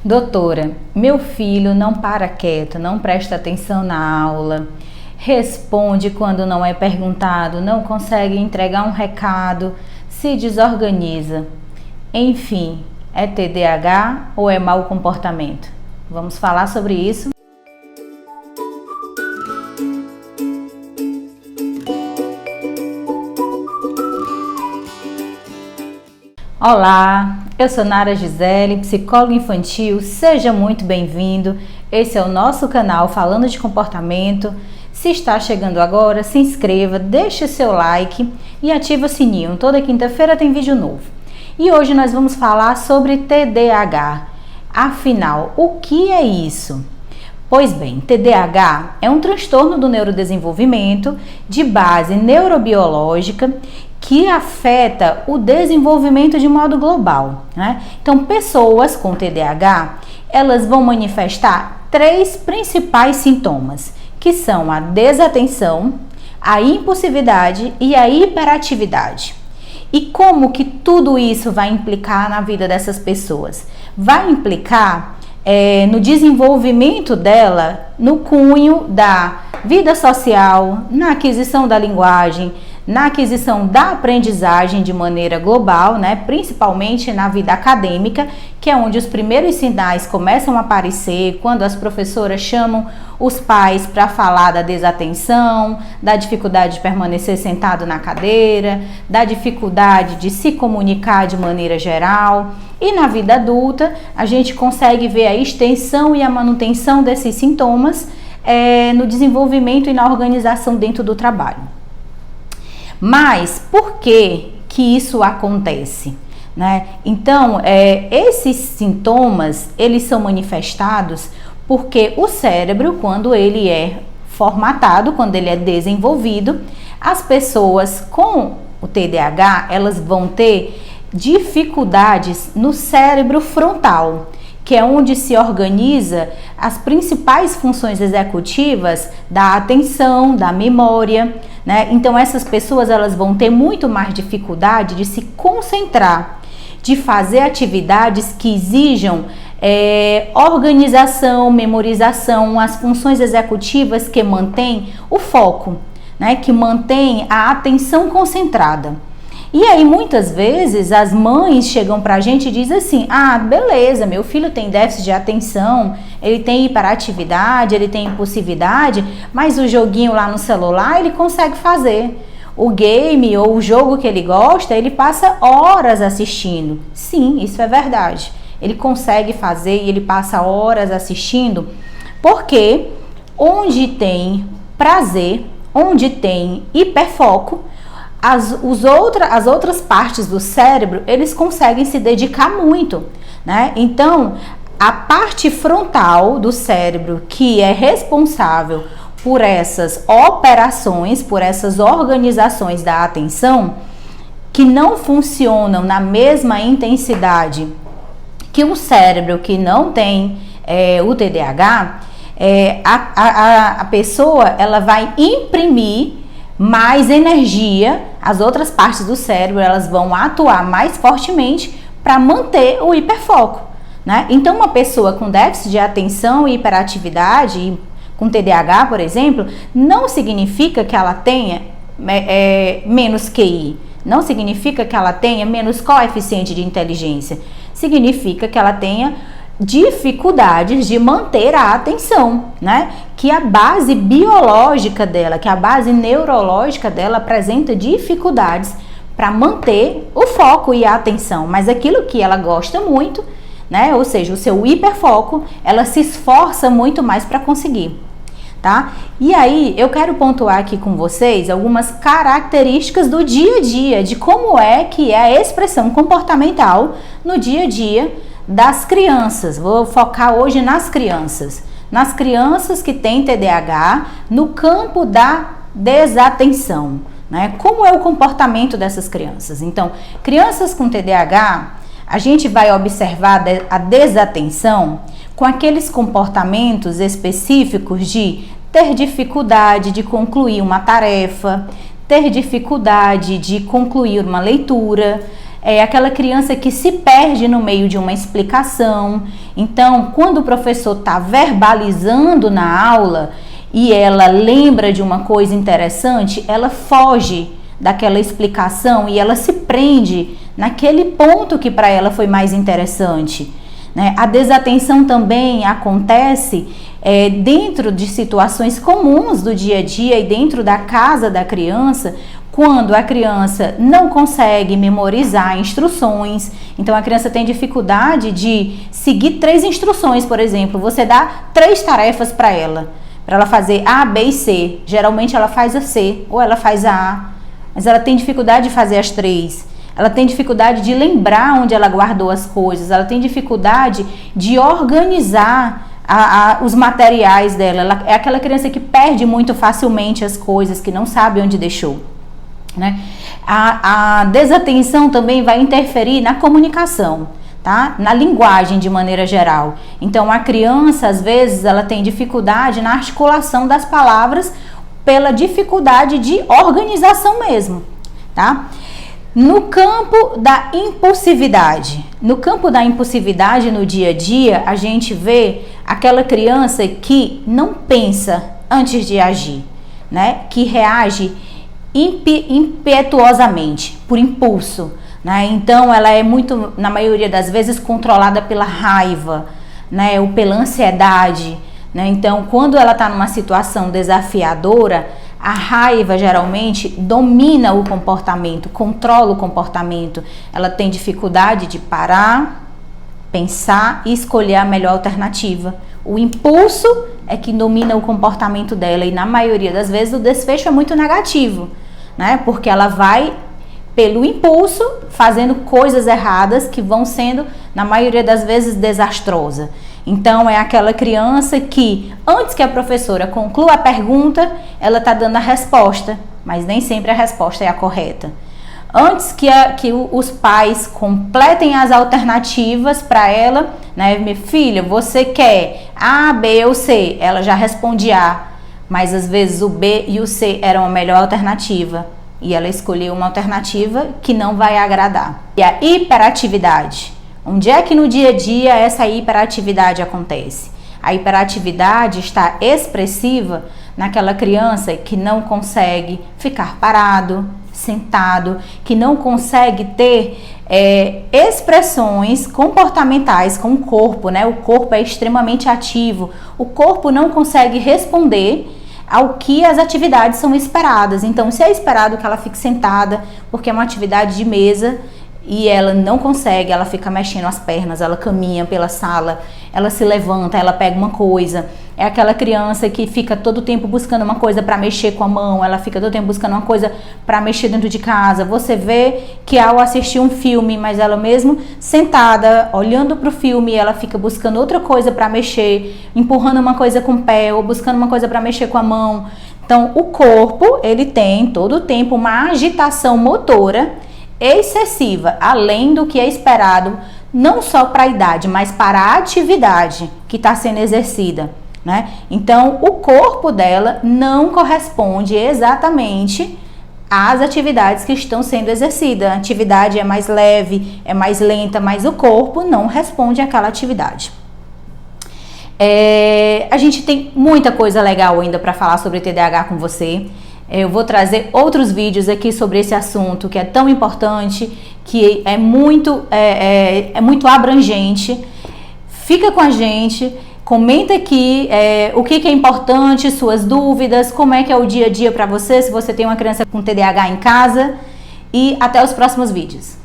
Doutora, meu filho não para quieto, não presta atenção na aula, responde quando não é perguntado, não consegue entregar um recado, se desorganiza. Enfim, é TDAH ou é mau comportamento? Vamos falar sobre isso? Olá, eu sou Nara Gisele, psicóloga infantil, seja muito bem-vindo. Esse é o nosso canal Falando de Comportamento. Se está chegando agora, se inscreva, deixe seu like e ative o sininho. Toda quinta-feira tem vídeo novo. E hoje nós vamos falar sobre TDAH. Afinal, o que é isso? Pois bem, TDAH é um transtorno do neurodesenvolvimento de base neurobiológica que afeta o desenvolvimento de modo global, né? Então, pessoas com TDAH, elas vão manifestar três principais sintomas, que são a desatenção, a impulsividade e a hiperatividade. E como que tudo isso vai implicar na vida dessas pessoas? Vai implicar no desenvolvimento dela, no cunho da vida social, na aquisição da linguagem, na aquisição da aprendizagem de maneira global, né? Principalmente na vida acadêmica, que é onde os primeiros sinais começam a aparecer, quando as professoras chamam os pais para falar da desatenção, da dificuldade de permanecer sentado na cadeira, da dificuldade de se comunicar de maneira geral. E na vida adulta, a gente consegue ver a extensão e a manutenção desses sintomas no desenvolvimento e na organização dentro do trabalho. Mas por que isso acontece, né? Então, esses sintomas, eles são manifestados porque o cérebro, quando ele é formatado, quando ele é desenvolvido, as pessoas com o TDAH, elas vão ter dificuldades no cérebro frontal, que é onde se organiza as principais funções executivas da atenção, da memória, né? Então essas pessoas elas vão ter muito mais dificuldade de se concentrar, de fazer atividades que exijam organização, memorização, as funções executivas que mantêm o foco, né? Que mantém a atenção concentrada. E aí, muitas vezes, as mães chegam pra gente e dizem assim: ah, beleza, meu filho tem déficit de atenção, ele tem hiperatividade, ele tem impulsividade, mas o joguinho lá no celular ele consegue fazer. O game ou o jogo que ele gosta, ele passa horas assistindo. Sim, isso é verdade. Ele consegue fazer e ele passa horas assistindo, porque onde tem prazer, onde tem hiperfoco, as outras partes do cérebro, eles conseguem se dedicar muito, né? Então, a parte frontal do cérebro, que é responsável por essas operações, por essas organizações da atenção, que não funcionam na mesma intensidade que o cérebro que não tem o TDAH, a pessoa ela vai imprimir mais energia, as outras partes do cérebro elas vão atuar mais fortemente para manter o hiperfoco, né? Então uma pessoa com déficit de atenção e hiperatividade, com TDAH, por exemplo, não significa que ela tenha menos QI, não significa que ela tenha menos coeficiente de inteligência, significa que ela tenha dificuldades de manter a atenção, né? Que a base biológica dela, que a base neurológica dela apresenta dificuldades para manter o foco e a atenção, mas aquilo que ela gosta muito, né? Ou seja, o seu hiperfoco, ela se esforça muito mais para conseguir, tá? E aí, eu quero pontuar aqui com vocês algumas características do dia a dia, de como é que é a expressão comportamental no dia a dia das crianças. Vou focar hoje nas crianças que têm TDAH, no campo da desatenção, né? Como é o comportamento dessas crianças? Então, crianças com TDAH, a gente vai observar a desatenção com aqueles comportamentos específicos de ter dificuldade de concluir uma tarefa, ter dificuldade de concluir uma leitura, é aquela criança que se perde no meio de uma explicação. Então, quando o professor está verbalizando na aula e ela lembra de uma coisa interessante, ela foge daquela explicação e ela se prende naquele ponto que para ela foi mais interessante, né? A desatenção também acontece dentro de situações comuns do dia a dia e dentro da casa da criança, quando a criança não consegue memorizar instruções. Então a criança tem dificuldade de seguir 3 instruções, por exemplo. Você dá 3 tarefas para ela fazer A, B e C. Geralmente ela faz a C ou ela faz a A, mas ela tem dificuldade de fazer as 3. Ela tem dificuldade de lembrar onde ela guardou as coisas. Ela tem dificuldade de organizar os materiais dela. Ela é aquela criança que perde muito facilmente as coisas, que não sabe onde deixou, né? A desatenção também vai interferir na comunicação, tá? Na linguagem de maneira geral. Então a criança, às vezes, ela tem dificuldade na articulação das palavras pela dificuldade de organização mesmo, tá? No campo da impulsividade. No campo da impulsividade no dia a dia, a gente vê aquela criança que não pensa antes de agir, né? Que reage impetuosamente, por impulso, né? Então ela é muito, na maioria das vezes, controlada pela raiva, né? Ou pela ansiedade, né? Então quando ela está numa situação desafiadora, a raiva geralmente domina o comportamento, controla o comportamento. Ela tem dificuldade de parar, pensar e escolher a melhor alternativa. O impulso é que domina o comportamento dela e na maioria das vezes o desfecho é muito negativo, né? Porque ela vai, pelo impulso, fazendo coisas erradas que vão sendo, na maioria das vezes, desastrosas. Então, é aquela criança que, antes que a professora conclua a pergunta, ela está dando a resposta, mas nem sempre a resposta é a correta. Antes que os pais completem as alternativas para ela, né? Minha filha, você quer A, B ou C? Ela já responde A, mas às vezes o B e o C eram a melhor alternativa. E ela escolheu uma alternativa que não vai agradar. E a hiperatividade. Onde é que no dia a dia essa hiperatividade acontece? A hiperatividade está expressiva naquela criança que não consegue ficar parado, sentado, que não consegue ter expressões comportamentais com o corpo, né? O corpo é extremamente ativo, o corpo não consegue responder ao que as atividades são esperadas. Então, se é esperado que ela fique sentada, porque é uma atividade de mesa, e ela não consegue, ela fica mexendo as pernas, ela caminha pela sala, ela se levanta, ela pega uma coisa. É aquela criança que fica todo o tempo buscando uma coisa para mexer com a mão, ela fica todo o tempo buscando uma coisa para mexer dentro de casa. Você vê que ao assistir um filme, mas ela mesmo sentada, olhando para o filme, ela fica buscando outra coisa para mexer, empurrando uma coisa com o pé ou buscando uma coisa para mexer com a mão. Então, o corpo, ele tem todo o tempo uma agitação motora excessiva, além do que é esperado, não só para a idade, mas para a atividade que está sendo exercida, né? Então, o corpo dela não corresponde exatamente às atividades que estão sendo exercidas. A atividade é mais leve, é mais lenta, mas o corpo não responde àquela atividade. A gente tem muita coisa legal ainda para falar sobre TDAH com você. Eu vou trazer outros vídeos aqui sobre esse assunto que é tão importante, que é muito abrangente. Fica com a gente, comenta aqui o que é importante, suas dúvidas, como é que é o dia a dia para você, se você tem uma criança com TDAH em casa, e até os próximos vídeos.